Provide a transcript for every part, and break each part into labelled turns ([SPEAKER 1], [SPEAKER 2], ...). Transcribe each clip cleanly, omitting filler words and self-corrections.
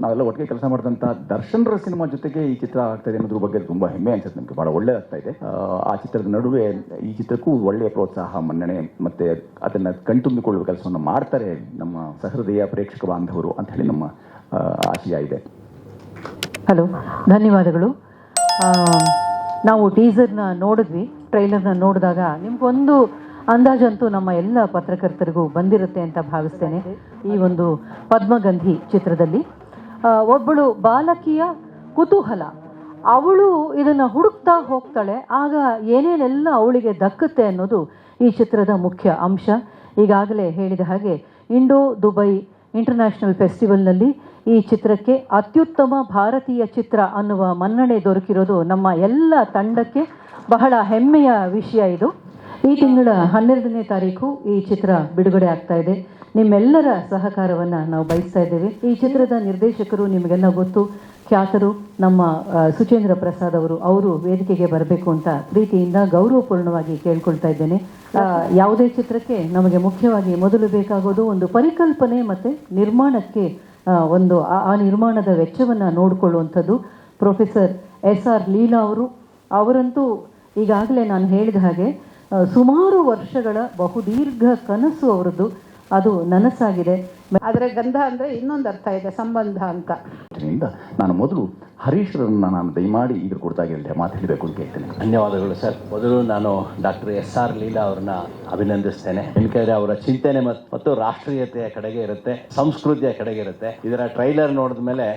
[SPEAKER 1] ನಾವೆಲ್ಲ ಒಟ್ಟಿಗೆ ಕೆಲಸ ಮಾಡಿದಂಥ ದರ್ಶನ್ರ ಸಿನಿಮಾ ಜೊತೆಗೆ ಈ ಚಿತ್ರ ಆಗ್ತಾ ಇದೆ ಅನ್ನೋದ್ರ ಬಗ್ಗೆ ತುಂಬ ಹೆಮ್ಮೆ ಅನ್ಸುತ್ತೆ ನಮಗೆ. ಬಹಳ ಒಳ್ಳೆ ಆಗ್ತಾ ಇದೆ. ಆ ಚಿತ್ರದ ನಡುವೆ ಈ ಚಿತ್ರಕ್ಕೂ ಒಳ್ಳೆಯ ಪ್ರೋತ್ಸಾಹ, ಮನ್ನಣೆ ಮತ್ತೆ ಅದನ್ನು ಕಣ್ತುಂಬಿಕೊಳ್ಳುವ ಕೆಲಸವನ್ನು ಮಾಡ್ತಾರೆ ನಮ್ಮ ಸಹೃದಯ ಪ್ರೇಕ್ಷಕ ಬಾಂಧವರು ಅಂತ ಹೇಳಿ ನಮ್ಮ ಆಶಯ ಇದೆ.
[SPEAKER 2] ಹಲೋ, ಧನ್ಯವಾದಗಳು. ನಾವು ಟೀಸರ್ನ ನೋಡಿದ್ವಿ, ಟ್ರೈಲರ್ನ ನೋಡಿದಾಗ ನಿಮ್ಗೊಂದು ಅಂದಾಜಂತೂ ನಮ್ಮ ಎಲ್ಲ ಪತ್ರಕರ್ತರಿಗೂ ಬಂದಿರುತ್ತೆ ಅಂತ ಭಾವಿಸ್ತೇನೆ. ಈ ಒಂದು ಪದ್ಮಗಂಧಿ ಚಿತ್ರದಲ್ಲಿ ಒಬ್ಬಳು ಬಾಲಕಿಯ ಕುತೂಹಲ, ಅವಳು ಇದನ್ನು ಹುಡುಕ್ತಾ ಹೋಗ್ತಾಳೆ, ಆಗ ಏನೇನೆಲ್ಲ ಅವಳಿಗೆ ದಕ್ಕುತ್ತೆ ಅನ್ನೋದು ಈ ಚಿತ್ರದ ಮುಖ್ಯ ಅಂಶ. ಈಗಾಗಲೇ ಹೇಳಿದ ಹಾಗೆ ಇಂಡೋ-ದುಬೈ ಇಂಟರ್ನ್ಯಾಷನಲ್ ಫೆಸ್ಟಿವಲ್ನಲ್ಲಿ ಈ ಚಿತ್ರಕ್ಕೆ ಅತ್ಯುತ್ತಮ ಭಾರತೀಯ ಚಿತ್ರ ಅನ್ನುವ ಮನ್ನಣೆ ದೊರಕಿರೋದು ನಮ್ಮ ಎಲ್ಲ ತಂಡಕ್ಕೆ ಬಹಳ ಹೆಮ್ಮೆಯ ವಿಷಯ. ಇದು ಈ ತಿಂಗಳ 12ನೇ ತಾರೀಕು ಈ ಚಿತ್ರ ಬಿಡುಗಡೆ ಆಗ್ತಾ ಇದೆ. ನಿಮ್ಮೆಲ್ಲರ ಸಹಕಾರವನ್ನು ನಾವು ಬಯಸ್ತಾ ಇದ್ದೇವೆ. ಈ ಚಿತ್ರದ ನಿರ್ದೇಶಕರು ನಿಮಗೆಲ್ಲ ಗೊತ್ತು, ಖ್ಯಾತರು ನಮ್ಮ ಸುಚೇಂದ್ರ ಪ್ರಸಾದ್ ಅವರು ವೇದಿಕೆಗೆ ಬರಬೇಕು ಅಂತ ಪ್ರೀತಿಯಿಂದ ಗೌರವಪೂರ್ಣವಾಗಿ ಕೇಳ್ಕೊಳ್ತಾ ಇದ್ದೇನೆ. ಯಾವುದೇ ಚಿತ್ರಕ್ಕೆ ನಮಗೆ ಮುಖ್ಯವಾಗಿ ಮೊದಲು ಬೇಕಾಗೋದು ಒಂದು ಪರಿಕಲ್ಪನೆ ಮತ್ತು ನಿರ್ಮಾಣಕ್ಕೆ ಒಂದು ಆ ನಿರ್ಮಾಣದ ವೆಚ್ಚವನ್ನು ನೋಡಿಕೊಳ್ಳುವಂಥದ್ದು. ಪ್ರೊಫೆಸರ್ SR ಲೀಲಾ ಅವರಂತೂ ಈಗಾಗಲೇ ನಾನು ಹೇಳಿದ ಹಾಗೆ ಸುಮಾರು ವರ್ಷಗಳ ಬಹುದೀರ್ಘ ಕನಸು ಅವರದ್ದು, ಅದು ನನಸಾಗಿದೆ.
[SPEAKER 3] ಆದರೆ ಗಂಧ ಅಂದರೆ ಇನ್ನೊಂದು ಅರ್ಥ ಇದೆ, ಸಂಬಂಧ ಅಂತ.
[SPEAKER 1] ನಾನು ಮೊದಲು ಹರೀಶ್ರನ್ನ ನಾನು ದಯಮಾಡಿ ಇದ್ರ ಕುರಿತಾಗಿ ಮಾತು ಹೇಳಬೇಕು ಅಂತ ಕೇಳ್ತೇನೆ.
[SPEAKER 4] ಧನ್ಯವಾದಗಳು ಸರ್. ಮೊದಲು ನಾನು ಡಾಕ್ಟರ್ SR ಲೀಲಾ ಅವ್ರನ್ನ ಅಭಿನಂದಿಸ್ತೇನೆ. ಯಾಕಂದರೆ ಅವರ ಚಿಂತನೆ ಮತ್ತು ರಾಷ್ಟ್ರೀಯತೆಯ ಕಡೆಗೆ ಇರುತ್ತೆ, ಸಂಸ್ಕೃತಿಯ ಕಡೆಗೆ ಇರುತ್ತೆ. ಇದರ ಟ್ರೈಲರ್ ನೋಡಿದ ಮೇಲೆ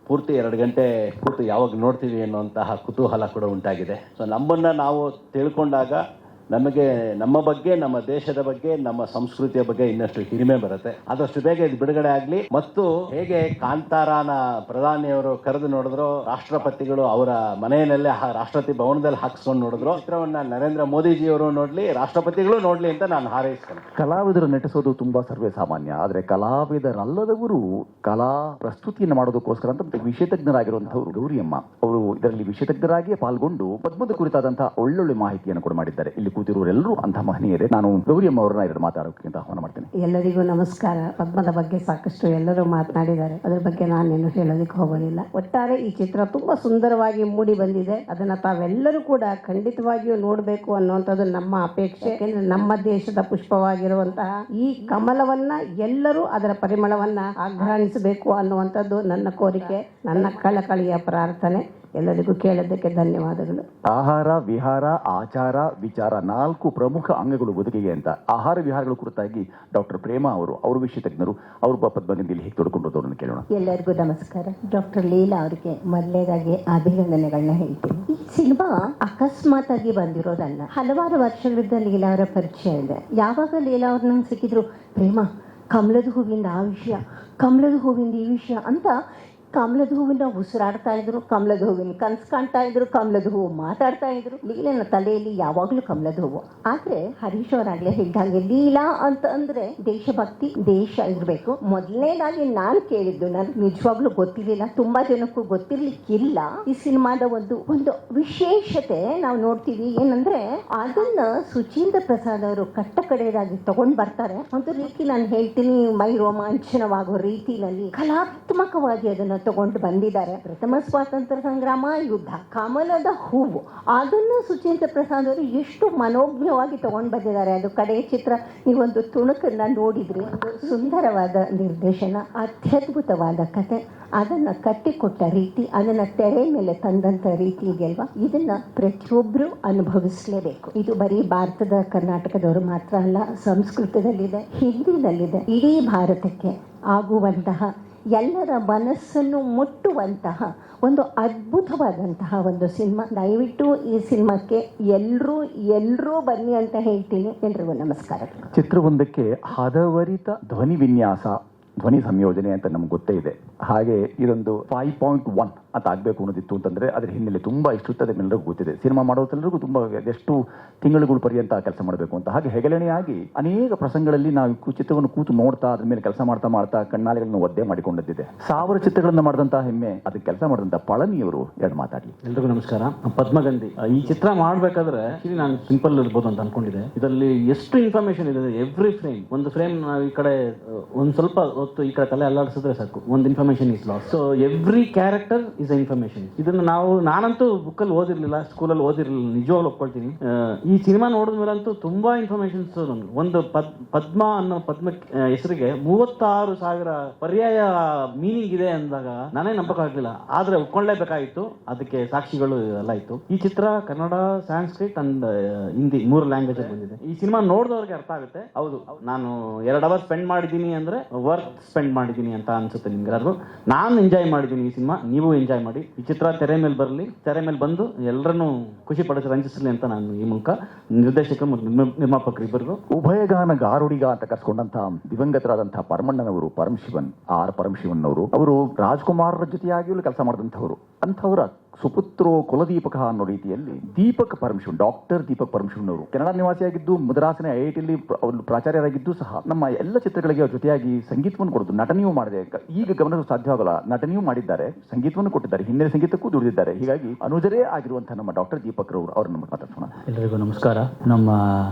[SPEAKER 4] ಪೂರ್ತಿ 2 ಗಂಟೆ ಪೂರ್ತಿ ಯಾವಾಗ ನೋಡ್ತೀವಿ ಅನ್ನುವಂತಹ ಕುತೂಹಲ ಕೂಡ ಉಂಟಾಗಿದೆ. ಸೊ ನಮ್ಮನ್ನು ನಾವು ತಿಳ್ಕೊಂಡಾಗ ನಮಗೆ ನಮ್ಮ ಬಗ್ಗೆ, ನಮ್ಮ ದೇಶದ ಬಗ್ಗೆ, ನಮ್ಮ ಸಂಸ್ಕೃತಿಯ ಬಗ್ಗೆ ಇನ್ನಷ್ಟು ಹಿರಿಮೆ ಬರುತ್ತೆ. ಆದಷ್ಟು ಬೇಗ ಇದು ಬಿಡುಗಡೆ ಆಗಲಿ. ಮತ್ತು ಹೇಗೆ ಕಾಂತಾರಾನ ಪ್ರಧಾನಿಯವರು ಕರೆದು ನೋಡಿದ್ರು, ರಾಷ್ಟ್ರಪತಿಗಳು ಅವರ ಮನೆಯಲ್ಲೇ ರಾಷ್ಟ್ರಪತಿ ಭವನದಲ್ಲಿ ಹಾಕಿಸ್ಕೊಂಡು ನೋಡಿದ್ರು, ಚಿತ್ರವನ್ನ ನರೇಂದ್ರ ಮೋದಿಜಿಯವರು ನೋಡ್ಲಿ, ರಾಷ್ಟ್ರಪತಿಗಳು ನೋಡ್ಲಿ ಅಂತ ನಾನು ಹಾರೈಸ್ತೇನೆ.
[SPEAKER 1] ಕಲಾವಿದರು ನಟಿಸೋದು ತುಂಬಾ ಸರ್ವೇ ಸಾಮಾನ್ಯ. ಆದರೆ ಕಲಾವಿದರಲ್ಲದವರು ಕಲಾ ಪ್ರಸ್ತುತಿಯನ್ನು ಮಾಡೋದಕ್ಕೋಸ್ಕರ ಅಂತ ವಿಷಯತಜ್ಞರಾಗಿರುವಂತಹವರು ಗೌರಿಯಮ್ಮ ಅವರು ಇದರಲ್ಲಿ ವಿಷಯತಜ್ಞರಾಗಿಯೇ ಪಾಲ್ಗೊಂಡು ಪದ್ಮದ ಕುರಿತಾದಂತಹ ಒಳ್ಳೊಳ್ಳೆ ಮಾಹಿತಿಯನ್ನು ಕೂಡ ಮಾಡಿದ್ದಾರೆ. ಇಲ್ಲಿ ಕೂತಿರುವರೆಲ್ಲರೂ ಅಂತಹ ಮಹನೀಯರೇ. ನಾನು ಗೌರಿಯಮ್ಮ ಅವರನ್ನ ಎರಡು ಮಾತಾಡೋಕೆ ಅಂತ ಆಹ್ವಾನ ಮಾಡ್ತೇನೆ.
[SPEAKER 3] ಎಲ್ಲರಿಗೂ ನಮಸ್ಕಾರ. ಪದ್ಮದ ಬಗ್ಗೆ ಸಾಕಷ್ಟು ಎಲ್ಲರೂ ಮಾತನಾಡಿದ್ದಾರೆ, ಅದ್ರ ಬಗ್ಗೆ ನಾನೇನು ಹೇಳೋದಕ್ಕೆ ಹೋಗೋದಿಲ್ಲ. ಒಟ್ಟಾರೆ ಈ ಚಿತ್ರ ತುಂಬಾ ಸುಂದರವಾಗಿ ಮೂಡಿ ಬಂದಿದೆ. ಅದನ್ನ ತಾವೆಲ್ಲರೂ ಕೂಡ ಖಂಡಿತವಾಗಿಯೂ ನೋಡಬೇಕು ಅನ್ನುವಂಥದ್ದು ನಮ್ಮ ಅಪೇಕ್ಷೆ. ಯಾಕೆಂದ್ರೆ ನಮ್ಮ ದೇಶದ ಪುಷ್ಪವಾಗಿರುವಂತಹ ಈ ಕಮಲವನ್ನ ಎಲ್ಲರೂ ಅದರ ಪರಿಮಳವನ್ನ ಆಘ್ರಾಣಿಸಬೇಕು ಅನ್ನುವಂಥದ್ದು ನನ್ನ ಕೋರಿಕೆ, ನನ್ನ ಕಳಕಳಿಯ ಪ್ರಾರ್ಥನೆ. ಎಲ್ಲರಿಗೂ ಕೇಳೋದಕ್ಕೆ ಧನ್ಯವಾದಗಳು.
[SPEAKER 1] ಆಹಾರ, ವಿಹಾರ, ಆಚಾರ, ವಿಚಾರ 4 ಪ್ರಮುಖ ಅಂಗಗಳು ಬದುಕಿಗೆ ಅಂತ. ಆಹಾರ ವಿಹಾರಗಳ ಕುರಿತಾಗಿ ಡಾಕ್ಟರ್ ಪ್ರೇಮಾ ಅವರು ವಿಷಯತಜ್ಞರು, ಅವರು ಪದ್ಮಗಂಧಿಯಲ್ಲಿ ಹೇಗೆ ತೊಡ್ಕೊಂಡಿರೋದನ್ನು ಕೇಳೋಣ.
[SPEAKER 5] ಎಲ್ಲರಿಗೂ ನಮಸ್ಕಾರ. ಡಾಕ್ಟರ್ ಲೀಲಾ ಅವರಿಗೆ ಮೊದಲನೇದಾಗಿ ಅಭಿನಂದನೆಗಳನ್ನ ಹೇಳ್ತೀನಿ. ಈ ಸಿನಿಮಾ ಅಕಸ್ಮಾತ್ ಆಗಿ ಬಂದಿರೋದಲ್ಲ, ಹಲವಾರು ವರ್ಷಗಳಿಂದ ಲೀಲಾ ಅವರ ಪರಿಚಯ ಇದೆ. ಯಾವಾಗ ಲೀಲಾ ಅವ್ರು ನಂಗೆ ಸಿಕ್ಕಿದ್ರು, ಪ್ರೇಮಾ ಕಮಲದ ಹೂವಿಂದ ಆ ವಿಷಯ, ಕಮಲದ ಹೂವಿಂದ ಈ ವಿಷಯ ಅಂತ ಕಮಲದ ಹೂವಿನ ಉಸಿರಾಡ್ತಾ ಇದ್ರು, ಕಮಲದ ಹೂವಿನ ಕನಸು ಕಾಣ್ತಾ ಇದ್ರು, ಕಮಲದ ಹೂವು ಮಾತಾಡ್ತಾ ಇದ್ರು. ಲೀಲನ ತಲೆಯಲ್ಲಿ ಯಾವಾಗಲೂ ಕಮಲದ ಹೂವು. ಆದ್ರೆ ಹರೀಶ್ ಅವರಾಗ್ಲೇ ಹೇಳಿದಾಗೆ ಲೀಲಾ ಅಂತ ಅಂದ್ರೆ ದೇಶಭಕ್ತಿ, ದೇಶ ಇರಬೇಕು. ಮೊದಲನೇದಾಗಿ ನಾನು ಕೇಳಿದ್ದು, ನನಗೆ ನಿಜವಾಗ್ಲೂ ಗೊತ್ತಿರಲಿಲ್ಲ, ತುಂಬಾ ಜನಕ್ಕೂ ಗೊತ್ತಿರ್ಲಿಕ್ಕಿಲ್ಲ, ಈ ಸಿನಿಮಾದ ಒಂದು ವಿಶೇಷತೆ ನಾವು ನೋಡ್ತೀವಿ. ಏನಂದ್ರೆ ಅದನ್ನ ಸುಚೇಂದ್ರ ಪ್ರಸಾದ್ ಅವರು ಕಟ್ಟ ಕಡೆಯದಾಗಿ ತಗೊಂಡ್ ಬರ್ತಾರೆ. ಒಂದು ರೀತಿ ನಾನು ಹೇಳ್ತೀನಿ, ಮೈ ರೋಮಾಂಚನವಾಗೋ ರೀತಿಯಲ್ಲಿ ಕಲಾತ್ಮಕವಾಗಿ ಅದನ್ನ ತಗೊಂಡು ಬಂದಿದ್ದಾರೆ. ಪ್ರಥಮ ಸ್ವಾತಂತ್ರ್ಯ ಸಂಗ್ರಾಮ, ಯುದ್ಧ, ಕಮಲದ ಹೂವು, ಅದನ್ನು ಸುಚೇಂದ್ರ ಪ್ರಸಾದ್ ಅವರು ಎಷ್ಟು ಮನೋಜ್ಞವಾಗಿ ತಗೊಂಡು ಬಂದಿದ್ದಾರೆ. ಅದು ಕಡೆಯ ಚಿತ್ರ ನೀವೊಂದು ತುಣುಕನ್ನ ನೋಡಿದ್ರಿ. ಸುಂದರವಾದ ನಿರ್ದೇಶನ, ಅತ್ಯದ್ಭುತವಾದ ಕತೆ, ಅದನ್ನ ಕಟ್ಟಿಕೊಟ್ಟ ರೀತಿ, ಅದನ್ನ ತೆರೆ ಮೇಲೆ ತಂದಂತ ರೀತಿ ಇದೆಯಲ್ವಾ, ಇದನ್ನ ಪ್ರತಿಯೊಬ್ಬರು ಅನುಭವಿಸಲೇಬೇಕು. ಇದು ಬರೀ ಭಾರತದ ಕರ್ನಾಟಕದವರು ಮಾತ್ರ ಅಲ್ಲ, ಸಂಸ್ಕೃತದಲ್ಲಿದೆ, ಹಿಂದಿನಲ್ಲಿದೆ. ಇಡೀ ಭಾರತಕ್ಕೆ ಆಗುವಂತಹ, ಎಲ್ಲರ ಮನಸ್ಸನ್ನು ಮುಟ್ಟುವಂತಹ ಒಂದು ಅದ್ಭುತವಾದಂತಹ ಒಂದು ಸಿನಿಮಾ. ದಯವಿಟ್ಟು ಈ ಸಿನಿಮಾಕ್ಕೆ ಎಲ್ಲರೂ ಬನ್ನಿ ಅಂತ ಹೇಳ್ತೀನಿ. ಎಲ್ರಿಗೂ ನಮಸ್ಕಾರ.
[SPEAKER 1] ಚಿತ್ರವೊಂದಕ್ಕೆ ಹದವರಿತ ಧ್ವನಿ ವಿನ್ಯಾಸ, ಧ್ವನಿ ಸಂಯೋಜನೆ ಅಂತ ನಮ್ಗೆ ಗೊತ್ತೇ ಇದೆ. ಹಾಗೆ ಇದೊಂದು 5.1 ಅಂತ ಆಗಬೇಕು ಅನ್ನೋದಿತ್ತು ಅಂತಂದರೆ ಅದ್ರ ಹಿನ್ನೆಲೆ ತುಂಬ ಇಷ್ಟುತ್ತದೆ, ಎಲ್ಲರಿಗೂ ಗೊತ್ತಿದೆ. ಸಿನಿಮಾ ಮಾಡೋದೆಲ್ಲರಿಗೂ ತುಂಬ ಎಷ್ಟು ತಿಂಗಳುಗಳ ಪರ್ಯಂತ ಕೆಲಸ ಮಾಡಬೇಕು ಅಂತ. ಹಾಗೆ ಹೆಗಲಣೆಯಾಗಿ ಅನೇಕ ಪ್ರಸಂಗಗಳಲ್ಲಿ ನಾವು ಚಿತ್ರವನ್ನು ಕೂತು ನೋಡ್ತಾ ಅದ್ರ ಮೇಲೆ ಕೆಲಸ ಮಾಡ್ತಾ ಕಣ್ಣಾಲೆಗಳನ್ನು ಒದ್ದೆ ಮಾಡಿಕೊಂಡದ್ದಿದೆ. 1000 ಚಿತ್ರಗಳನ್ನು ಮಾಡಿದಂತಹ ಹೆಮ್ಮೆ, ಅದಕ್ಕೆ ಕೆಲಸ ಮಾಡಿದಂಥ ಪಳನಿಯವರು ಎರಡು ಮಾತಾಡಲಿ.
[SPEAKER 6] ಎಲ್ರಿಗೂ ನಮಸ್ಕಾರ. ಪದ್ಮಗಂಧಿ ಈ ಚಿತ್ರ ಮಾಡಬೇಕಾದ್ರೆ ನಾನು ಸಿಂಪಲ್ ಇರ್ಬೋದು ಅಂತ ಅನ್ಕೊಂಡಿದ್ದೆ. ಇದರಲ್ಲಿ ಎಷ್ಟು ಇನ್ಫಾರ್ಮೇಶನ್ ಇದೆ. ಎವ್ರಿ ಫ್ರೇಮ್, ಒಂದು ಫ್ರೇಮ್ ನಾವು ಈ ಕಡೆ ಒಂದು ಸ್ವಲ್ಪ ಹೊತ್ತು ಈ ಕಡೆ ತಲೆ ಅಲ್ಲಾಡಿಸಿದ್ರೆ ಸಾಕು, ಒಂದು information information is loss. So every character is a information. ಇದನ್ನು ನಾನಂತೂ ಬುಕ್ಕಲ್ಲಿ ಓದಿರ್ಲಿಲ್ಲ, ಸ್ಕೂಲಲ್ಲಿ ಓದಿರ್ಲಿಲ್ಲ, ನಿಜವಾಗ್ಲೂ ಒಪ್ಕೊಳ್ತೀನಿ. ಈ ಸಿನಿಮಾ ನೋಡಿದ ಮೇಲಂತೂ ತುಂಬಾ ಇನ್ಫಾರ್ಮೇಶನ್ಸ್. ಒಂದು ಪದ್ಮ ಅನ್ನೋ ಪದ್ಮ ಹೆಸರಿಗೆ 36,000 ಪರ್ಯಾಯ ಮೀನಿಂಗ್ ಇದೆ ಅಂದಾಗ ನಾನೇ ನಂಬಕ್ಕಾಗ್ಲಿಲ್ಲ. ಆದ್ರೆ ಒಪ್ಕೊಳ್ಳೇಬೇಕಾಗಿತ್ತು, ಅದಕ್ಕೆ ಸಾಕ್ಷಿಗಳು ಎಲ್ಲ ಇತ್ತು. ಈ ಚಿತ್ರ ಕನ್ನಡ, ಸಂಸ್ಕೃತ್ ಅಂಡ್ ಹಿಂದಿ 3 ಲ್ಯಾಂಗ್ವೇಜ್ ಅಲ್ಲಿ ಬಂದಿದೆ. ಈ ಸಿನಿಮಾ ನೋಡಿದವ್ರಿಗೆ ಅರ್ಥ ಆಗುತ್ತೆ, ಹೌದು ನಾನು 2 ಅವರ್ ಸ್ಪೆಂಡ್ ಮಾಡಿದ್ದೀನಿ ಅಂದ್ರೆ ವರ್ತ್ ಸ್ಪೆಂಡ್ ಮಾಡಿದ್ದೀನಿ ಅಂತ ಅನ್ಸುತ್ತೆ ನಿಮ್ಗೆಲ್ಲರಿಗೂ. ನಾನು ಎಂಜಾಯ್ ಮಾಡಿದ್ದೀನಿ ಈ ಸಿನಿಮಾ, ನೀವು ಎಂಜಾಯ್ ಮಾಡಿ. ಈ ಚಿತ್ರ ತೆರೆ ಮೇಲೆ ಬರಲಿ, ತೆರೆ ಮೇಲೆ ಬಂದು ಎಲ್ಲರನ್ನೂ ಖುಷಿ ಪಡಿಸಿ ರಂಜಿಸಲಿ ಅಂತ ನಾನು ಈ ಮೂಲಕ ನಿರ್ದೇಶಕ ಮತ್ತು ನಿರ್ಮಾಪಕರು ಇಬ್ಬರಿಗೂ.
[SPEAKER 1] ಉಭಯಗಾನ ಗಾರುಡಿಗ ಅಂತ ಕರ್ಸ್ಕೊಂಡಂತಹ ದಿವಂಗತರಾದಂತಹ ಪರಮಣ್ಣನವರು, ಪರಮಶಿವನ್ ಅವರು ರಾಜ್ಕುಮಾರರ ಜೊತೆಯಾಗಿಯೂ ಕೆಲಸ ಮಾಡಿದಂಥವರು. ಅಂಥವರ ಸುಪುತ್ರೋ ಕುಲದೀಪಕ ಅನ್ನೋ ರೀತಿಯಲ್ಲಿ ಡಾಕ್ಟರ್ ದೀಪಕ್ ಪರಮಶಿವನ್ ಅವರು ಕನ್ನಡ ನಿವಾಸಿಯಾಗಿದ್ದು ಮದ್ರಾಸಿನ IIT ಪ್ರಾಚಾರ್ಯರಾಗಿದ್ದು ಸಹ ನಮ್ಮ ಎಲ್ಲ ಚಿತ್ರಗಳಿಗೆ ಅವ್ರ ಜೊತೆಯಾಗಿ ಸಂಗೀತವನ್ನು ಕೊಡೋದು, ನಟನೆಯೂ ಮಾಡಿದೆ. ಈಗ ಗಮನಿಸಲು ಸಾಧ್ಯವಾಗಲ್ಲ, ನಟನೆಯೂ ಮಾಡಿದ್ದಾರೆ, ಸಂಗೀತವನ್ನು ಕೊಟ್ಟಿದ್ದಾರೆ, ಹಿನ್ನೆಲೆ ಸಂಗೀತಕ್ಕೂ ದುಡಿದಿದ್ದಾರೆ. ಹೀಗಾಗಿ ಅನುಜರೇ ಆಗಿರುವಂತಹ ನಮ್ಮ ಡಾಕ್ಟರ್ ದೀಪಕ್ ರವರು ಅವ್ರನ್ನ ಮಾತಾಡ್ಸೋಣ.
[SPEAKER 7] ಎಲ್ಲರಿಗೂ ನಮಸ್ಕಾರ. ನಮ್ಮ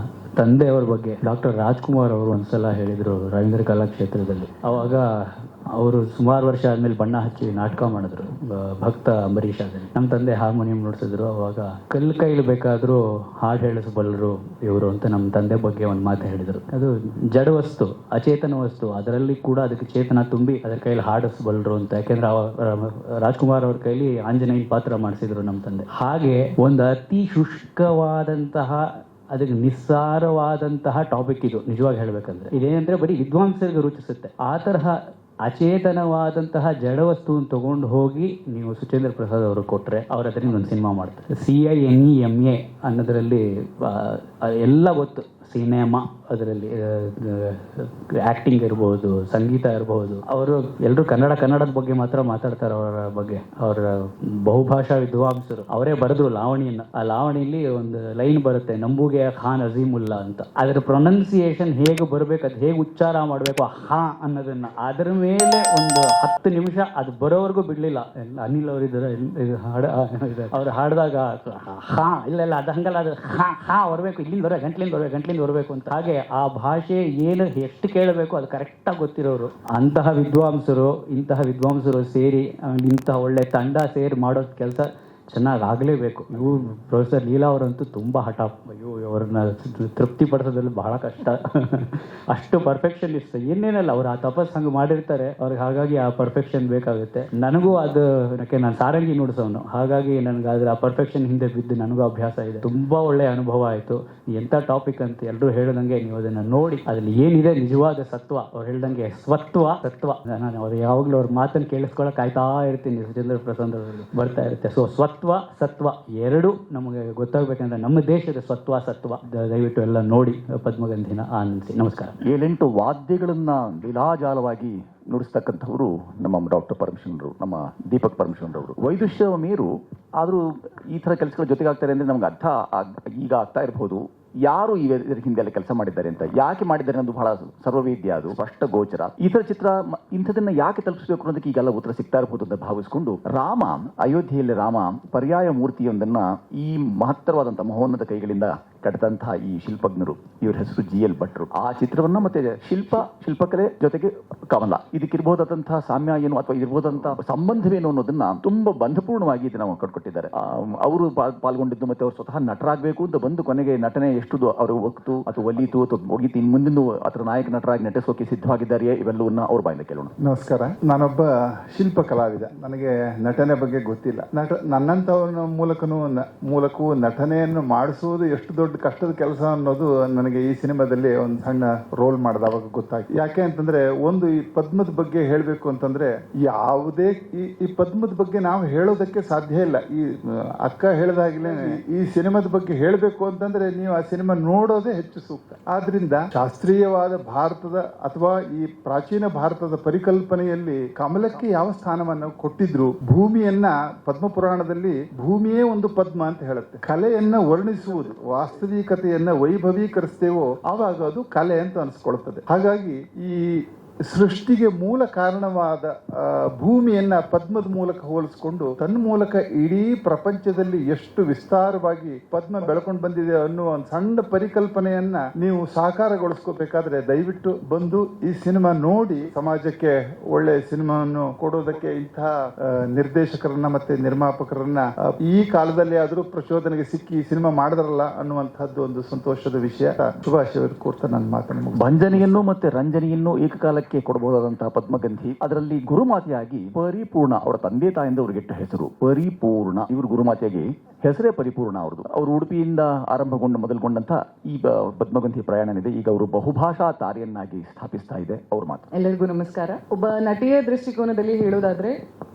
[SPEAKER 7] ತಂದೆಯವರ ಬಗ್ಗೆ ಡಾಕ್ಟರ್ ರಾಜ್ಕುಮಾರ್ ಅವರು ಒಂದ್ಸಲ ಹೇಳಿದ್ರು ರವೀಂದ್ರ ಕಲಾಕ್ಷೇತ್ರದಲ್ಲಿ. ಅವಾಗ ಅವರು ಸುಮಾರು ವರ್ಷ ಆದ್ಮೇಲೆ ಬಣ್ಣ ಹಚ್ಚಿ ನಾಟಕ ಮಾಡಿದ್ರು, ಭಕ್ತ ಅಂಬರೀಷ್ ಆದಲ್ಲಿ. ನಮ್ಮ ತಂದೆ ಹಾರ್ಮೋನಿಯಂ ನುಡಿಸಿದ್ರು. ಅವಾಗ ಕೈಲಿ ಬೇಕಾದ್ರೂ ಹಾಡು ಹೇಳಿಸಬಲ್ಲರು ಇವರು ಅಂತ ನಮ್ಮ ತಂದೆ ಬಗ್ಗೆ ಒಂದು ಮಾತು ಹೇಳಿದರು. ಅದು ಜಡ ವಸ್ತು, ಅಚೇತನ ವಸ್ತು, ಅದರಲ್ಲಿ ಕೂಡ ಅದಕ್ಕೆ ಚೇತನ ತುಂಬಿ ಅದರ ಕೈಲಿ ಹಾಡಿಸಬಲ್ಲರು ಅಂತ. ಯಾಕೆಂದ್ರೆ ರಾಜ್ಕುಮಾರ್ ಅವ್ರ ಕೈಲಿ ಆಂಜನೇಯನ ಪಾತ್ರ ಮಾಡಿಸಿದ್ರು ನಮ್ಮ ತಂದೆ. ಹಾಗೆ ಒಂದು ಅತಿ ಶುಷ್ಕವಾದಂತಹ, ಅದಕ್ಕೆ ನಿಸ್ಸಾರವಾದಂತಹ ಟಾಪಿಕ್ ಇದು. ನಿಜವಾಗಿ ಹೇಳ್ಬೇಕಂದ್ರೆ ಇದೇನಂದ್ರೆ ಬರೀ ವಿದ್ವಾಂಸರಿಗೆ ರುಚಿಸುತ್ತೆ. ಆ ತರಹ ಅಚೇತನವಾದಂತಹ ಜಡವಸ್ತುವನ್ನು ತಗೊಂಡು ಹೋಗಿ ನೀವು ಸುಚೇಂದ್ರ ಪ್ರಸಾದ್ ಅವರು ಕೊಟ್ರೆ ಅವ್ರ ಅದರಿಂದ ಒಂದು ಸಿನಿಮಾ ಮಾಡ್ತಾರೆ. CINEMA ಅನ್ನೋದರಲ್ಲಿ ಎಲ್ಲ ಗೊತ್ತು. ಸಿನಿಮಾ, ಅದರಲ್ಲಿ ಆಕ್ಟಿಂಗ್ ಇರ್ಬೋದು, ಸಂಗೀತ ಇರಬಹುದು. ಅವರು ಎಲ್ಲರೂ ಕನ್ನಡದ ಬಗ್ಗೆ ಮಾತ್ರ ಮಾತಾಡ್ತಾರೆ. ಅವರ ಬಗ್ಗೆ ಅವರ ಬಹುಭಾಷಾ ವಿದ್ವಾಂಸರು. ಅವರೇ ಬರೆದ್ರು ಲಾವಣಿಯನ್ನ. ಆ ಲಾವಣಿಯಲ್ಲಿ ಒಂದು ಲೈನ್ ಬರುತ್ತೆ, ನಂಬುಗೆ ಖಾನ್ ಅಜೀಮುಲ್ಲಾ ಅಂತ. ಅದರ ಪ್ರೊನೌನ್ಸಿಯೇಷನ್ ಹೇಗೆ ಬರಬೇಕು, ಅದು ಹೇಗೆ ಉಚ್ಚಾರ ಮಾಡಬೇಕು ಹಾ ಅನ್ನೋದನ್ನ, ಅದರ ಮೇಲೆ ಒಂದು 10 ನಿಮಿಷ ಅದು ಬರೋವರೆಗೂ ಬಿಡ್ಲಿಲ್ಲ. ಅನಿಲ್ ಅವರಿದ್ದಾರೆ, ಅವ್ರು ಹಾಡಿದಾಗ ಹಾ ಇಲ್ಲ ಅದು ಹಂಗಲ್ಲ, ಅದು ಹಾ ಬರಬೇಕು, ಇಲ್ಲಿಂದ ಗಂಟ್ಲಿಂದ ಬರಬೇಕು ಅಂತ. ಹಾಗೆ ಆ ಭಾಷೆ ಏನು ಎಷ್ಟು ಕೇಳಬೇಕು ಅದು ಕರೆಕ್ಟಾಗಿ ಗೊತ್ತಿರೋರು. ಇಂತಹ ವಿದ್ವಾಂಸರು ಸೇರಿ ಇಂತಹ ಒಳ್ಳೆ ತಂಡ ಸೇರಿ ಮಾಡೋ ಕೆಲಸ ಚೆನ್ನಾಗಾಗಲೇಬೇಕು. ಇವು ಪ್ರೊಫೆಸರ್ ಲೀಲಾ ಅವರಂತೂ ತುಂಬ ಹಠ. ಅವ್ರನ್ನ ತೃಪ್ತಿಪಡಿಸೋದ್ರಲ್ಲಿ ಬಹಳ ಕಷ್ಟ. ಅಷ್ಟು ಪರ್ಫೆಕ್ಷನಿಸ್ಟ್. ಏನೇನಲ್ಲ ಅವ್ರು ಆ ತಪಸ್ ಹಂಗೆ ಮಾಡಿರ್ತಾರೆ, ಅವ್ರಿಗೆ ಹಾಗಾಗಿ ಆ ಪರ್ಫೆಕ್ಷನ್ ಬೇಕಾಗುತ್ತೆ. ನನಗೂ ಅದಕ್ಕೆ ನಾನು ಸಾರಂಗಿ ನುಡಿಸೋನು, ಹಾಗಾಗಿ ನನಗೆ ಅದ್ರ ಆ ಪರ್ಫೆಕ್ಷನ್ ಹಿಂದೆ ಬಿದ್ದು ನನಗೂ ಅಭ್ಯಾಸ ಇದೆ. ತುಂಬ ಒಳ್ಳೆಯ ಅನುಭವ ಆಯಿತು. ಎಂಥ ಟಾಪಿಕ್ ಅಂತ ಎಲ್ಲರೂ ಹೇಳಿದಂಗೆ ನೀವು ಅದನ್ನು ನೋಡಿ ಅದ್ರಲ್ಲಿ ಏನಿದೆ ನಿಜವಾದ ಸತ್ವ, ಅವ್ರು ಹೇಳ್ದಂಗೆ ಸತ್ವ. ನಾನು ಅವ್ರು ಯಾವಾಗಲೂ ಅವ್ರ ಮಾತನ್ನು ಕೇಳಿಸ್ಕೊಳಕ್ ಕಾಯ್ತಾ ಇರ್ತೀನಿ. ಸುಚೇಂದ್ರ ಪ್ರಸಾದ್ ಅವರಲ್ಲಿ ಬರ್ತಾ ಇರುತ್ತೆ. ಸೊ ಸತ್ವ ಎರಡು ನಮಗೆ ಗೊತ್ತಾಗಬೇಕಂದ್ರೆ ನಮ್ಮ ದೇಶದ ಸತ್ವ ದಯವಿಟ್ಟು ಎಲ್ಲ ನೋಡಿ ಪದ್ಮಗಂಧಿನ ಆನಂದಿಸಿ. ನಮಸ್ಕಾರ.
[SPEAKER 1] 7-8 ವಾದ್ಯಗಳನ್ನ ಲೀಲಾಜಾಲವಾಗಿ ನುಡಿಸ್ತಕ್ಕಂಥವ್ರು ನಮ್ಮ ಡಾಕ್ಟರ್ ಪರಮಶಿವನ್, ನಮ್ಮ ದೀಪಕ್ ಪರಮಶಿವನ್ ಅವರು. ವೈದುಷ್ಯ ಮೀರು ಆದರೂ ಈ ಥರ ಕೆಲಸಗಳ ಜೊತೆಗಾಗ್ತಾರೆ ಅಂದರೆ ನಮ್ಗೆ ಈಗ ಆಗ್ತಾ ಇರ್ಬೋದು ಯಾರು ಇದರ ಹಿಂದೆಲ್ಲ ಕೆಲಸ ಮಾಡಿದ್ದಾರೆ ಅಂತ. ಯಾಕೆ ಮಾಡಿದ್ದಾರೆ ಅನ್ನೋದು ಬಹಳ ಸರ್ವವೇದ್ಯ, ಅದು ಸ್ಪಷ್ಟ ಗೋಚರ. ಈ ಥರ ಚಿತ್ರ ಇಂಥದನ್ನ ಯಾಕೆ ತಲುಪಿಸಬೇಕು ಅನ್ನೋದಕ್ಕೆ ಈಗೆಲ್ಲ ಉತ್ತರ ಸಿಗ್ತಾ ಇರ್ಬೋದು ಅಂತ ಭಾವಿಸ್ಕೊಂಡು ಅಯೋಧ್ಯೆಯಲ್ಲಿ ರಾಮ ಪರ್ಯಾಯ ಮೂರ್ತಿಯೊಂದನ್ನ ಈ ಮಹತ್ತರವಾದಂತಹ ಮಹೋನ್ನತ ಕೈಗಳಿಂದ ಕಟ್ಟಿದಂತಹ ಈ ಶಿಲ್ಪಜ್ಞರು, ಇವ್ರ ಹೆಸರು GL ಭಟ್ರು. ಆ ಚಿತ್ರವನ್ನ ಮತ್ತೆ ಶಿಲ್ಪಕಲೆ ಜೊತೆಗೆ ಕಮಲ, ಇದಕ್ಕಿರ್ಬೋದಂತಹ ಸಾಮ್ಯ ಏನು ಅಥವಾ ಇರ್ಬೋದಂತಹ ಸಂಬಂಧವೇನು ಅನ್ನೋದನ್ನ ತುಂಬಾ ಬಂಧಪೂರ್ಣವಾಗಿ ಇದನ್ನ ಕಟ್ಕೊಟ್ಟಿದ್ದಾರೆ. ಅವರು ಪಾಲ್ಗೊಂಡಿದ್ದು ಮತ್ತೆ ಅವ್ರು ಸ್ವತಃ ನಟರಾಗಬೇಕು ಅಂತ ಬಂದು ಕೊನೆಗೆ ನಟನೆ ಎಷ್ಟು ಅವರು ಒಗ್ತು ಅಥವಾ ಒಲಿತು ಅಥವಾ ಮುಗಿತು, ಇನ್ನು ಮುಂದಿನ ಅದರ ನಾಯಕ ನಟರಾಗಿ ನಟಿಸೋಕೆ ಸಿದ್ಧವಾಗಿದ್ದಾರೆಯೇ, ಇವೆಲ್ಲವನ್ನ ಅವ್ರ ಬಾಯಿಂದ ಕೇಳೋಣ.
[SPEAKER 8] ನಮಸ್ಕಾರ. ನಾನೊಬ್ಬ ಶಿಲ್ಪ ಕಲಾವಿದ. ನನಗೆ ನಟನೆ ಬಗ್ಗೆ ಗೊತ್ತಿಲ್ಲ. ನನ್ನಂಥವ್ರ ಮೂಲಕವೂ ನಟನೆಯನ್ನು ಮಾಡಿಸುವುದು ಎಷ್ಟು ದೊಡ್ಡ ಕಷ್ಟದ ಕೆಲಸ ಅನ್ನೋದು ನನಗೆ ಈ ಸಿನಿಮಾದಲ್ಲಿ ಒಂದು ಸಣ್ಣ ರೋಲ್ ಮಾಡಿದವಾಗ ಗೊತ್ತಾಯ್ತು. ಯಾಕೆ ಅಂತಂದ್ರೆ ಒಂದು ಈ ಪದ್ಮದ ಬಗ್ಗೆ ಹೇಳಬೇಕು ಅಂತಂದ್ರೆ ಯಾವುದೇ ಈ ಪದ್ಮದ ಬಗ್ಗೆ ನಾವು ಹೇಳೋದಕ್ಕೆ ಸಾಧ್ಯ ಇಲ್ಲ. ಈ ಅಕ್ಕ ಹೇಳಿದಾಗಲೇ ಈ ಸಿನಿಮಾದ ಬಗ್ಗೆ ಹೇಳಬೇಕು ಅಂತಂದ್ರೆ ನೀವು ಆ ಸಿನಿಮಾ ನೋಡೋದೇ ಹೆಚ್ಚು ಸೂಕ್ತ. ಆದ್ರಿಂದ ಶಾಸ್ತ್ರೀಯವಾದ ಭಾರತದ ಅಥವಾ ಈ ಪ್ರಾಚೀನ ಭಾರತದ ಪರಿಕಲ್ಪನೆಯಲ್ಲಿ ಕಮಲಕ್ಕೆ ಯಾವ ಸ್ಥಾನವನ್ನು ಕೊಟ್ಟಿದ್ರು, ಭೂಮಿಯನ್ನ ಪದ್ಮ ಪುರಾಣದಲ್ಲಿ ಭೂಮಿಯೇ ಒಂದು ಪದ್ಮ ಅಂತ ಹೇಳುತ್ತೆ. ಕಲೆಯನ್ನ ವರ್ಣಿಸುವುದು, ವಾಸ್ತವಿಕತೆಯನ್ನ ವೈಭವೀಕರಿಸ್ತೇವೋ ಆವಾಗ ಅದು ಕಲೆ ಅಂತ ಅನ್ಸ್ಕೊಳ್ತದೆ. ಹಾಗಾಗಿ ಈ ಸೃಷ್ಟಿಗೆ ಮೂಲ ಕಾರಣವಾದ ಭೂಮಿಯನ್ನ ಪದ್ಮದ ಮೂಲಕ ಹೋಲಿಸ್ಕೊಂಡು ತನ್ನ ಮೂಲಕ ಇಡೀ ಪ್ರಪಂಚದಲ್ಲಿ ಎಷ್ಟು ವಿಸ್ತಾರವಾಗಿ ಪದ್ಮ ಬೆಳ್ಕೊಂಡು ಬಂದಿದೆ ಅನ್ನುವ ಒಂದು ಸಣ್ಣ ಪರಿಕಲ್ಪನೆಯನ್ನ ನೀವು ಸಾಕಾರಗೊಳಿಸ್ಕೋಬೇಕಾದ್ರೆ ದಯವಿಟ್ಟು ಬಂದು ಈ ಸಿನಿಮಾ ನೋಡಿ ಸಮಾಜಕ್ಕೆ ಒಳ್ಳೆ ಸಿನಿಮಾವನ್ನು ಕೊಡೋದಕ್ಕೆ ಇಂತಹ ನಿರ್ದೇಶಕರನ್ನ ಮತ್ತೆ ನಿರ್ಮಾಪಕರನ್ನ ಈ ಕಾಲದಲ್ಲಿ ಆದರೂ ಪ್ರಚೋದನೆಗೆ ಸಿಕ್ಕಿ ಈ ಸಿನಿಮಾ ಮಾಡಿದ್ರಲ್ಲ ಅನ್ನುವಂತಹದ್ದು ಒಂದು ಸಂತೋಷದ ವಿಷಯ. ಶುಭಾಶಯ ಕೋರ್ತಾ ನನ್ನ ಮಾತನ್ನು
[SPEAKER 1] ಭಂಜನೆಯನ್ನು ಮತ್ತೆ ರಂಜನೆಯನ್ನು ಏಕಕಾಲಕ್ಕೆ ಕೊಡಬಹುದಾದಂತಹ ಪದ್ಮಗಂಧಿ ಅದರಲ್ಲಿ ಗುರುಮಾತೆಯಾಗಿ ಪರಿಪೂರ್ಣ ಅವರ ತಂದೆ ತಾಯಿಂದ ಅವ್ರಿಗೆಟ್ಟ ಹೆಸರು ಪರಿಪೂರ್ಣ. ಇವರು ಗುರುಮಾತೆಯಾಗಿ ಹೆಸರೇ ಪರಿಪೂರ್ಣ ಅವ್ರದ್ದು. ಅವರು ಉಡುಪಿಯಿಂದ ಆರಂಭಗೊಂಡು ಮೊದಲುಗೊಂಡಂತ ಈ ಪದ್ಮಗಂಧಿ ಪ್ರಯಾಣ ಏನಿದೆ ಈಗ ಅವರು ಬಹುಭಾಷಾ ತಾರೆಯನ್ನಾಗಿ ಸ್ಥಾಪಿಸ್ತಾ ಇದೆ ಅವ್ರ ಮಾತು.
[SPEAKER 9] ಎಲ್ಲರಿಗೂ ನಮಸ್ಕಾರ. ಒಬ್ಬ ನಟಿಯ ದೃಷ್ಟಿಕೋನದಲ್ಲಿ ಹೇಳೋದಾದ್ರೆ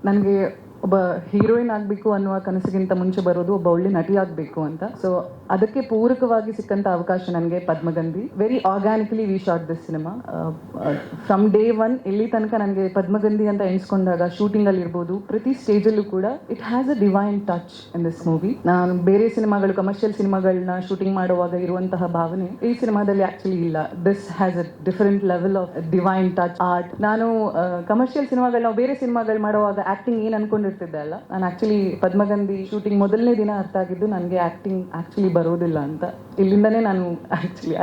[SPEAKER 9] ನನಗೆ ಒಬ್ಬ ಹೀರೋಯಿನ್ ಆಗಬೇಕು ಅನ್ನುವ ಕನಸಿಗಿಂತ ಮುಂಚೆ ಬರೋದು ಒಬ್ಬ ಒಳ್ಳೆ ನಟಿ ಆಗಬೇಕು ಅಂತ. ಸೊ ಅದಕ್ಕೆ ಪೂರಕವಾಗಿ ಸಿಕ್ಕಂತ ಅವಕಾಶ ನನಗೆ Padmagandhi. Very organically we shot this cinema from day one. ಇಲ್ಲಿ ತನಕ ನನಗೆ ಪದ್ಮಗಂಧಿ ಅಂತ ಎಣಿಸ್ಕೊಂಡಾಗ ಶೂಟಿಂಗ್ ಅಲ್ಲಿ ಇರ್ಬೋದು, ಪ್ರತಿ ಸ್ಟೇಜ್ ಅಲ್ಲೂ ಕೂಡ it has a divine touch in this movie. ನಾನು ಬೇರೆ ಸಿನಿಮಾಗಳು ಕಮರ್ಷಿಯಲ್ ಸಿನಿಮಾಗಳನ್ನ ಶೂಟಿಂಗ್ ಮಾಡುವಾಗ ಇರುವಂತಹ ಭಾವನೆ ಈ ಸಿನಿಮಾದಲ್ಲಿ ಆಕ್ಚುಲಿ ಇಲ್ಲ. This has a different level of divine touch art. ನಾನು ಕಮರ್ಷಿಯಲ್ ಸಿನಿಮಾಗಳನ್ನ ಬೇರೆ ಸಿನಿಮಾಗಳು ಮಾಡುವಾಗ ಆಕ್ಟಿಂಗ್ ಏನ್ ಅನ್ಕೊಂಡಿರ್ತಿದ್ದೆ ಅಲ್ಲ, ನಾನು ಆಕ್ಚುಲಿ ಪದ್ಮಗಂಧಿ ಶೂಟಿಂಗ್ ಮೊದಲನೇ ದಿನ ಅರ್ಥ ಆಗಿದ್ದು ನನಗೆ ಆಕ್ಟಿಂಗ್ ಆಕ್ಚುಲಿ ಬರೋದಿಲ್ಲ ಅಂತ. ಇಲ್ಲಿಂದನೇ ನಾನು actually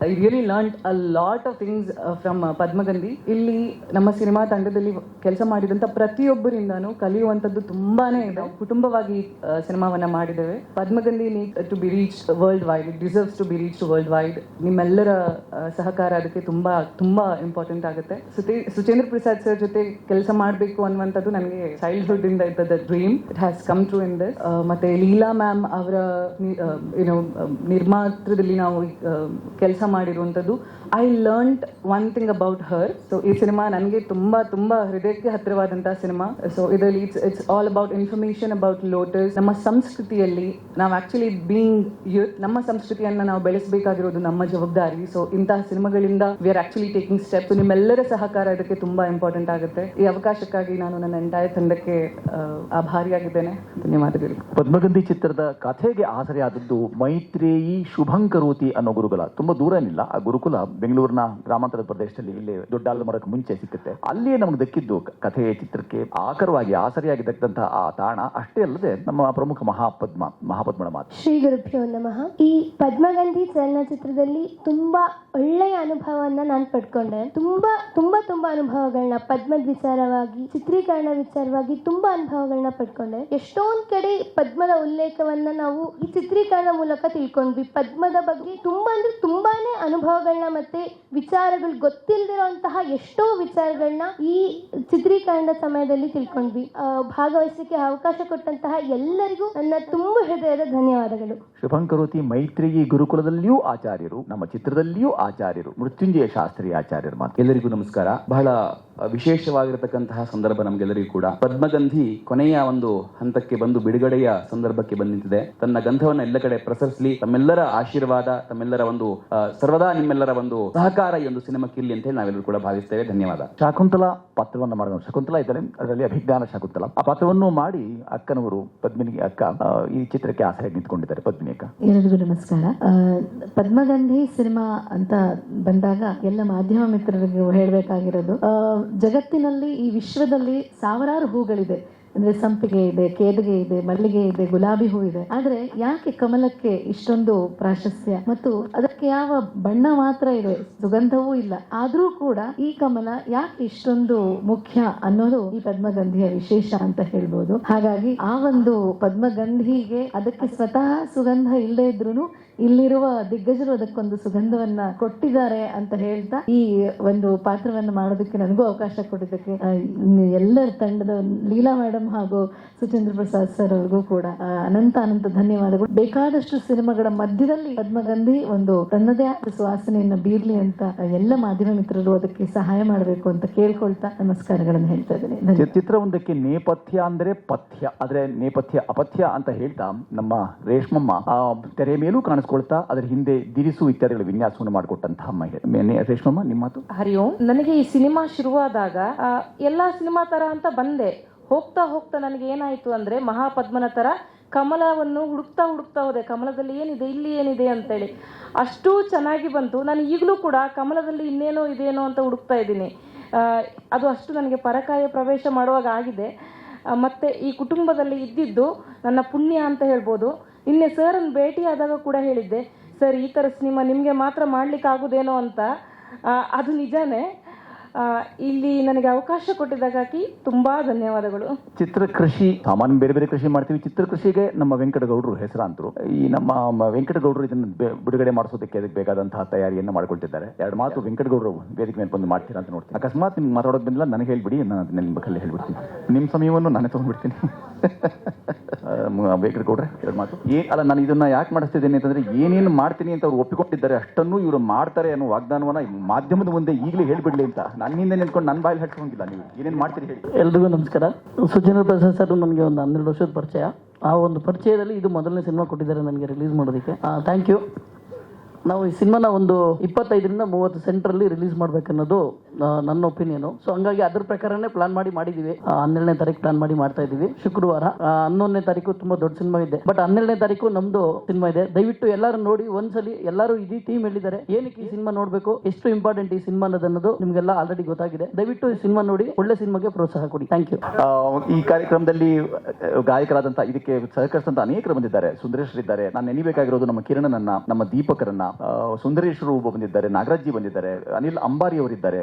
[SPEAKER 9] I really learned a lot of things from Padmagandhi. ಇಲ್ಲಿ ನಮ್ಮ ಸಿನಿಮಾ ತಂಡದಲ್ಲಿ ಕೆಲಸ ಮಾಡಿದಂತ ಪ್ರತಿಯೊಬ್ಬರಿಂದಾನು ಕಲಿಯುವಂತದ್ದು ತುಂಬಾನೇ ಇದೆ. ಕುಟುಂಬವಾಗಿ ಸಿನಿಮಾವನ್ನ ಮಾಡಿದ್ದೇವೆ. Padmagandhi need to be reach world wide. It deserves to be reach world wide. ನಿಮ್ಮೆಲ್ಲರ ಸಹಕಾರ ಅದಕ್ಕೆ ತುಂಬಾ ತುಂಬಾ ಇಂಪಾರ್ಟೆಂಟ್ ಆಗುತ್ತೆ. ಸುಚೇಂದ್ರ ಪ್ರಸಾದ್ ಸರ್ ಜೊತೆ ಕೆಲಸ ಮಾಡಬೇಕು ಅನ್ನುವಂಥದ್ದು ನನಗೆ ಚೈಲ್ಡ್ಹುಡ್ ಇಂದ ಇದ್ದದ dream. It has come true in this. ಮತ್ತೆ ಲೀಲಾ ಮ್ಯಾಮ್ ಅವರ ನಿರ್ಮಾತ್ರದಲ್ಲಿ ನಾವು ಕೆಲಸ ಮಾಡಿರುವಂಥದ್ದು. I learned one thing about her. So ಈ ಸಿನಿಮಾ ನನಗೆ ತುಂಬಾ ತುಂಬಾ ಹೃದಯಕ್ಕೆ ಹತ್ತಿರವಾದಂತಹ ಸಿನಿಮಾ. ಸೊ ಇದರಲ್ಲಿ it's all about information about lotus. ನಮ್ಮ ಸಂಸ್ಕೃತಿಯಲ್ಲಿ ನಾವು ಆಕ್ಚುಲಿ ಬೀಯಿಂಗ್ ಯೂತ್, ನಮ್ಮ ಸಂಸ್ಕೃತಿಯನ್ನ ನಾವು ಬೆಳೆಸಬೇಕಾಗಿರೋದು ನಮ್ಮ ಜವಾಬ್ದಾರಿ. ಸೊ ಇಂತಹ ಸಿನಿಮಾಗಳಿಂದ we are actually taking steps. ನಿಮ್ಮೆಲ್ಲರ ಸಹಕಾರ ಇದಕ್ಕೆ ತುಂಬಾ ಇಂಪಾರ್ಟೆಂಟ್ ಆಗುತ್ತೆ. ಈ ಅವಕಾಶಕ್ಕಾಗಿ ನಾನು ನನ್ನ ಎಂಟೈರ್ ತಂಡಕ್ಕೆ ಆಭಾರಿಯಾಗಿದ್ದೇನೆ. ಧನ್ಯವಾದಗಳು.
[SPEAKER 1] ಪದ್ಮಗಂಧಿ ಚಿತ್ರದ ಕಥೆಗೆ ಆಸರೆಯಾದದ್ದು ಮೈತ್ರೇಯಿ ಶುಭಂಕರೋತಿ ಅನ್ನೋ ಗುರುಕುಲ. ತುಂಬಾ ದೂರ ಏನಿಲ್ಲ. ಆ ಗುರುಕುಲ ಬೆಂಗಳೂರಿನ ಗ್ರಾಮಾಂತರ ಪ್ರದೇಶದಲ್ಲಿ ಇಲ್ಲಿ ದೊಡ್ಡಾಲದ ಮರಕ್ಕೆ ಮುಂಚೆ ಸಿಕ್ಕುತ್ತೆ. ಅಲ್ಲಿಯೇ ನಮಗೆ ದಕ್ಕಿದ್ದು ಕಥೆಯ ಚಿತ್ರಕ್ಕೆ ಆಕರವಾಗಿ ಆಸರೆಯಾಗಿ ದಕ್ಕಂತಹ ಆ ತಾಣ. ಅಷ್ಟೇ ಅಲ್ಲದೆ ನಮ್ಮ ಪ್ರಮುಖ ಮಹಾಪದ್ಮಳ ಮಾತು.
[SPEAKER 10] ಶ್ರೀ ಗುರುಭ್ಯೋ ನಮಃ. ಈ ಪದ್ಮಗಂಧಿ ಚಲನಚಿತ್ರದಲ್ಲಿ ತುಂಬಾ ಒಳ್ಳೆಯ ಅನುಭವವನ್ನ ನಾನು ಪಡ್ಕೊಂಡೆ. ತುಂಬಾ ತುಂಬಾ ತುಂಬಾ ಅನುಭವಗಳನ್ನ ಪದ್ಮದ ವಿಚಾರವಾಗಿ, ಚಿತ್ರೀಕರಣ ವಿಚಾರವಾಗಿ ತುಂಬಾ ಅನುಭವಗಳನ್ನ ಪಡ್ಕೊಂಡೆ. ಎಷ್ಟೊಂದ್ ಕಡೆ ಪದ್ಮದ ಉಲ್ಲೇಖವನ್ನ ನಾವು ಈ ಚಿತ್ರೀಕರಣ ಮೂಲಕ ತಿಳ್ಕೊಂಡ್ವಿ. ಪದ್ಮದ ಬಗ್ಗೆ ತುಂಬಾ ಅಂದ್ರೆ ತುಂಬಾನೇ ಅನುಭವಗಳನ್ನ ಮತ್ತೆ ವಿಚಾರಗಳು, ಗೊತ್ತಿಲ್ಲದಿರುವಂತಹ ಎಷ್ಟೋ ವಿಚಾರಗಳನ್ನ ಈ ಚಿತ್ರೀಕರಣದ ಸಮಯದಲ್ಲಿ ತಿಳ್ಕೊಂಡ್ವಿ. ಭಾಗವಹಿಸಲಿಕ್ಕೆ ಅವಕಾಶ ಕೊಟ್ಟಂತಹ ಎಲ್ಲರಿಗೂ ನನ್ನ ತುಂಬ ಹೃದಯದ ಧನ್ಯವಾದಗಳು.
[SPEAKER 1] ಶುಭಂಕರೋತಿ ಮೈತ್ರೇಯಿ ಗುರುಕುಲದಲ್ಲಿಯೂ ಆಚಾರ್ಯರು, ನಮ್ಮ ಚಿತ್ರದಲ್ಲಿಯೂ ಆಚಾರ್ಯರು, ಮೃತ್ಯುಂಜಯ ಶಾಸ್ತ್ರಿ ಆಚಾರ್ಯರ ಮಾತು.
[SPEAKER 11] ಎಲ್ಲರಿಗೂ ನಮಸ್ಕಾರ. ಬಹಳ ವಿಶೇಷವಾಗಿರತಕ್ಕಂತಹ ಸಂದರ್ಭ ನಮಗೆಲ್ಲರಿಗೂ ಕೂಡ. ಪದ್ಮಗಂಧಿ ಕೊನೆಯ ಒಂದು ಹಂತಕ್ಕೆ ಬಂದು ಬಿಡುಗಡೆಯ ಸಂದರ್ಭಕ್ಕೆ ಬಂದಿದೆ. ತನ್ನ ಗಂಧವನ್ನ ಎಲ್ಲ ಕಡೆ ಪ್ರಸರಿಸಲಿ. ತಮ್ಮೆಲ್ಲರ ಆಶೀರ್ವಾದ, ತಮ್ಮೆಲ್ಲರ ಒಂದು ಸರ್ವದಾ ನಿಮ್ಮೆಲ್ಲರ ಒಂದು ಸಹಕಾರ ಈ ಒಂದು ಸಿನಿಮಾಕ್ಕೆ ಇರಲಿ ಅಂತ ಹೇಳಿ ನಾವೆಲ್ಲರೂ ಕೂಡ ಭಾವಿಸ್ತೇವೆ. ಧನ್ಯವಾದ.
[SPEAKER 1] ಶಾಕುಂತಲಾ ಪಾತ್ರವನ್ನು ಮಾಡಿದ ಶಕುಂತಲಾ ಇದ್ದಾರೆ, ಅದರಲ್ಲಿ ಅಭಿಜ್ಞಾನ ಶಾಕುಂತಲಾ ಆ ಪಾತ್ರವನ್ನು ಮಾಡಿ ಅಕ್ಕನವರು ಪದ್ಮಿನಿ ಅಕ್ಕ ಈ ಚಿತ್ರಕ್ಕೆ ಆಸರೆಯಾಗಿ ನಿಂತ್ಕೊಂಡಿದ್ದಾರೆ. ಪದ್ಮಿನಿ ಅಕ್ಕ.
[SPEAKER 2] ಎಲ್ಲರಿಗೂ ನಮಸ್ಕಾರ. ಪದ್ಮಗಂಧಿ ಸಿನಿಮಾ ಅಂತ ಬಂದಾಗ ಎಲ್ಲ ಮಾಧ್ಯಮ ಮಿತ್ರರಿಗೂ ಹೇಳಬೇಕಾಗಿರೋದು, ಜಗತ್ತಿನಲ್ಲಿ ಈ ವಿಶ್ವದಲ್ಲಿ ಸಾವಿರಾರು ಹೂಗಳಿದೆ. ಅಂದ್ರೆ ಸಂಪಿಗೆ ಇದೆ, ಕೇದಿಗೆ ಇದೆ, ಮಲ್ಲಿಗೆ ಇದೆ, ಗುಲಾಬಿ ಹೂ ಇದೆ. ಆದ್ರೆ ಯಾಕೆ ಕಮಲಕ್ಕೆ ಇಷ್ಟೊಂದು ಪ್ರಾಶಸ್ತ್ಯ ಮತ್ತು ಅದಕ್ಕೆ ಯಾವ ಬಣ್ಣ ಮಾತ್ರ ಇದೆ, ಸುಗಂಧವೂ ಇಲ್ಲ, ಆದ್ರೂ ಕೂಡ ಈ ಕಮಲ ಯಾಕೆ ಇಷ್ಟೊಂದು ಮುಖ್ಯ ಅನ್ನೋದು ಈ ಪದ್ಮಗಂಧಿಯ ವಿಶೇಷ ಅಂತ ಹೇಳ್ಬೋದು. ಹಾಗಾಗಿ ಆ ಒಂದು ಪದ್ಮಗಂಧಿಗೆ ಅದಕ್ಕೆ ಸ್ವತಃ ಸುಗಂಧ ಇಲ್ಲದೆ ಇದ್ರೂ ಇಲ್ಲಿರುವ ದಿಗ್ಗಜರು ಅದಕ್ಕೊಂದು ಸುಗಂಧವನ್ನ ಕೊಟ್ಟಿದ್ದಾರೆ ಅಂತ ಹೇಳ್ತಾ ಈ ಒಂದು ಪಾತ್ರವನ್ನು ಮಾಡೋದಕ್ಕೆ ನನಗೂ ಅವಕಾಶ ಕೊಟ್ಟಿದ್ದಕ್ಕೆ ಎಲ್ಲರ ತಂಡದ ಲೀಲಾ ಮೇಡಮ್ ಹಾಗೂ ಸುಚೇಂದ್ರ ಪ್ರಸಾದ್ ಸರ್ ಅವ್ರಿಗೂ ಕೂಡ ಅನಂತ ಧನ್ಯವಾದಗಳು. ಬೇಕಾದಷ್ಟು ಸಿನಿಮಾಗಳ ಮಧ್ಯದಲ್ಲಿ ಪದ್ಮಗಂಧಿ ಒಂದು ತನ್ನದೇ ಆದ ಸುವಾಸನೆಯನ್ನ ಬೀರ್ಲಿ ಅಂತ ಎಲ್ಲ ಮಾಧ್ಯಮ ಮಿತ್ರರು ಅದಕ್ಕೆ ಸಹಾಯ ಮಾಡಬೇಕು ಅಂತ ಕೇಳ್ಕೊಳ್ತಾ ನಮಸ್ಕಾರಗಳನ್ನು ಹೇಳ್ತಾ ಇದ್ದೇನೆ.
[SPEAKER 1] ಚಿತ್ರವೊಂದಕ್ಕೆ ನೇಪಥ್ಯ ಅಂದ್ರೆ ಪಥ್ಯ, ಆದ್ರೆ ನೇಪಥ್ಯ ಅಪಥ್ಯ ಅಂತ ಹೇಳ್ತಾ ನಮ್ಮ ರೇಷ್ಮಮ್ಮ ತೆರೆ ಮೇಲೂ ಕಾಣಿಸ್ಕೊಳ್ತಾ ಅದರ ಹಿಂದೆ ದಿರಿಸು ಇತ್ಯಾದಿಗಳ ವಿನ್ಯಾಸವನ್ನು ಮಾಡಿಕೊಟ್ಟಂತಹ ಮಹಿಳೆ. ರೇಷ್ಮಮ್ಮ, ನಿಮ್ಮ ಮಾತು.
[SPEAKER 9] ಹರಿ ಓಂ. ನನಗೆ ಈ ಸಿನಿಮಾ ಶುರುವಾದಾಗ ಎಲ್ಲಾ ಸಿನಿಮಾ ತರ ಅಂತ ಬಂದೆ. ಹೋಗ್ತಾ ಹೋಗ್ತಾ ನನಗೆ ಏನಾಯ್ತು ಅಂದ್ರೆ ಮಹಾಪದ್ಮನ ತರ ಕಮಲವನ್ನು ಹುಡುಕ್ತಾ ಹೋದೆ. ಕಮಲದಲ್ಲಿ ಏನಿದೆ, ಇಲ್ಲಿ ಏನಿದೆ ಅಂತೇಳಿ ಅಷ್ಟು ಚೆನ್ನಾಗಿ ಬಂತು. ನಾನು ಈಗಲೂ ಕೂಡ ಕಮಲದಲ್ಲಿ ಇನ್ನೇನೋ ಇದೇನೋ ಅಂತ ಹುಡುಕ್ತಾ ಇದ್ದೀನಿ.
[SPEAKER 12] ಅದು ಅಷ್ಟು ನನಗೆ ಪರಕಾಯ ಪ್ರವೇಶ ಮಾಡುವಾಗ ಆಗಿದೆ. ಮತ್ತು ಈ ಕುಟುಂಬದಲ್ಲಿ ಇದ್ದಿದ್ದು ನನ್ನ ಪುಣ್ಯ ಅಂತ ಹೇಳ್ಬೋದು. ನಿನ್ನೆ ಸರ್ನ್ನು ಭೇಟಿಯಾದಾಗ ಕೂಡ ಹೇಳಿದ್ದೆ, ಸರ್ ಈ ಥರ ಸಿನಿಮಾ ನಿಮಗೆ ಮಾತ್ರ ಮಾಡಲಿಕ್ಕಾಗೋದೇನೋ ಅಂತ. ಅದು ನಿಜಾನೇ. ಇಲ್ಲಿ ನನಗೆ ಅವಕಾಶ ಕೊಟ್ಟಿದ್ದಕ್ಕಾಗಿ ತುಂಬ ಧನ್ಯವಾದಗಳು.
[SPEAKER 1] ಚಿತ್ರಕೃಷಿ ಸಾಮಾನ್ಯ ಬೇರೆ ಬೇರೆ ಕೃಷಿ ಮಾಡ್ತೀವಿ. ಚಿತ್ರಕೃಷಿಗೆ ನಮ್ಮ ವೆಂಕಟಗೌಡರು ಹೆಸರಾಂತರು. ಈ ನಮ್ಮ ವೆಂಕಟಗೌಡರು ಇದನ್ನು ಬಿಡುಗಡೆ ಮಾಡಿಸೋದಕ್ಕೆ ಅದಕ್ಕೆ ಬೇಕಾದಂತಹ ತಯಾರಿಯನ್ನು ಮಾಡ್ಕೊಳ್ತಿದ್ದಾರೆ. ಎರಡು ಮಾತು ವೆಂಕಟಗೌಡರು ವೇದಿಕೆ ಮೇಲೆ ಬಂದು ಮಾಡ್ತೀರಾ ಅಂತ ನೋಡ್ತೀನಿ. ಅಕಸ್ಮಾತ್ ನಿಮ್ಗೆ ಮಾತಾಡೋದು ಬಂದಿಲ್ಲ ನನಗೆ ಹೇಳ್ಬಿಡಿ, ನಾನು ಅದನ್ನ ನಿಮ್ಮ ಕಲ್ಲಿ ಹೇಳ್ಬಿಡ್ತೀನಿ. ನಿಮ್ಮ ಸಮಯವನ್ನು ನಾನೇ ತೊಗೊಂಡ್ಬಿಡ್ತೀನಿ. ವೆಂಕಟಗೌಡ್ರೆ ಎರಡು ಮಾತು. ಅಲ್ಲ, ನಾನು ಇದನ್ನ ಯಾಕೆ ಮಾಡಿಸ್ತಿದ್ದೇನೆ ಅಂತಂದ್ರೆ, ಏನೇನು ಮಾಡ್ತೀನಿ ಅಂತ ಅವ್ರು ಒಪ್ಪಿಕೊಂಡಿದ್ದಾರೆ ಅಷ್ಟನ್ನು ಇವರು ಮಾಡ್ತಾರೆ ಅನ್ನೋ ವಾಗ್ದಾನವನ್ನ ಮಾಧ್ಯಮದ ಮುಂದೆ ಈಗಲೇ ಹೇಳ್ಬಿಡ್ಲಿ ಅಂತ ನನ್ನ ಹಿಂದೆ ನಿಂತ್ಕೊಂಡು ನನ್ನ ಬಾಯಲ್ಲಿ ಹಟ್ಕೊಂಡಿಲ್ಲ. ನೀವು ಏನೇನು ಮಾಡ್ತೀರಿ ಹೇಳಿ.
[SPEAKER 13] ಎಲ್ರಿಗೂ ನಮಸ್ಕಾರ. ಸುಚೇಂದ್ರ ಪ್ರಸಾದ್ ಸರ್ ನನಗೆ ಒಂದು 12 ವರ್ಷದ ಪರಿಚಯ. ಆ ಒಂದು ಪರಿಚಯದಲ್ಲಿ ಇದು ಮೊದಲನೇ ಸಿನಿಮಾ ಕೊಟ್ಟಿದ್ದಾರೆ ನನಗೆ ರಿಲೀಸ್ ಮಾಡೋದಕ್ಕೆ. Thank you. ನಾವು ಈ ಸಿನಿಮಾನ ಒಂದು 25ರಿಂದ 30 ಸೆಂಟ್ರಲ್ಲಿ ರಿಲೀಸ್ ಮಾಡ್ಬೇಕನ್ನೋದು ನನ್ನ ಒಪಿನಿಯನು. ಸೊ ಹಂಗಾಗಿ ಅದ್ರ ಪ್ರಕಾರನೇ ಪ್ಲಾನ್ ಮಾಡಿದ್ದೀವಿ. 12ನೇ ತಾರೀಕು ಪ್ಲಾನ್ ಮಾಡ್ತಾ ಇದ್ದೀವಿ. ಶುಕ್ರವಾರ 11ನೇ ತಾರೀಕು ತುಂಬಾ ದೊಡ್ಡ ಸಿನಿಮಾ ಇದೆ. ಬಟ್ 12ನೇ ತಾರೀಕು ನಮ್ದು ಸಿನಿಮಾ ಇದೆ. ದಯವಿಟ್ಟು ಎಲ್ಲರೂ ನೋಡಿ ಒಂದ್ಸಲಿ. ಎಲ್ಲರೂ ಇಡೀ ಟೀಮ್ ಹೇಳಿದ್ದಾರೆ ಏನಕ್ಕೆ ಈ ಸಿನಿಮಾ ನೋಡ್ಬೇಕು, ಎಷ್ಟು ಇಂಪಾರ್ಟೆಂಟ್ ಈ ಸಿನಿಮಾ ಅನ್ನೋದು ನಿಮ್ಗೆಲ್ಲ ಆಲ್ರೆಡಿ ಗೊತ್ತಾಗಿದೆ. ದಯವಿಟ್ಟು ಈ ಸಿನಿಮಾ ನೋಡಿ, ಒಳ್ಳೆ ಸಿನಿಮಾಗೆ ಪ್ರೋತ್ಸಾಹ ಕೊಡಿ. Thank you.
[SPEAKER 1] ಈ ಕಾರ್ಯಕ್ರಮದಲ್ಲಿ ಗಾಯಕರಾದಂತ ಇದಕ್ಕೆ ಸಹಕರಿಸಿದಂತ ಅನೇಕರು ಬಂದಿದ್ದಾರೆ. ಸುಂದರೇಶ್ವರಿದ್ದಾರೆ. ನಾನು ನೆನಬೇಕಾಗಿರೋದು ನಮ್ಮ ಕಿರಣನನ್ನ, ನಮ್ಮ ದೀಪಕರನ್ನ, ಸುಂದರೇಶ್ವರು ಬಂದಿದ್ದಾರೆ, ನಾಗರಾಜ್ ಜಿ ಬಂದಿದ್ದಾರೆ, ಅನಿಲ್ ಅಂಬಾರಿ ಅವರಿದ್ದಾರೆ,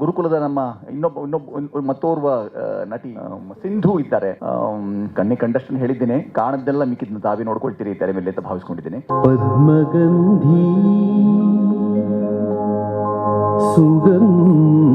[SPEAKER 1] ಗುರುಕುಲದ ನಮ್ಮ ಮತ್ತೋರ್ವ ನಟಿ ಸಿಂಧು ಇದ್ದಾರೆ. ಕಣ್ಣಿ ಕಂಡಷ್ಟು ಹೇಳಿದ್ದೇನೆ, ಕಾಣದ್ದೆಲ್ಲ ಮಿಕ್ಕಿದ್ನ ತಾವೇ ನೋಡ್ಕೊಳ್ತೀರಿ ತೆರೆ ಮೇಲೆ ಅಂತ ಭಾವಿಸ್ಕೊಂಡಿದ್ದೇನೆ.
[SPEAKER 14] ಪದ್ಮಗಂಧಿ ಸುಗಂಧ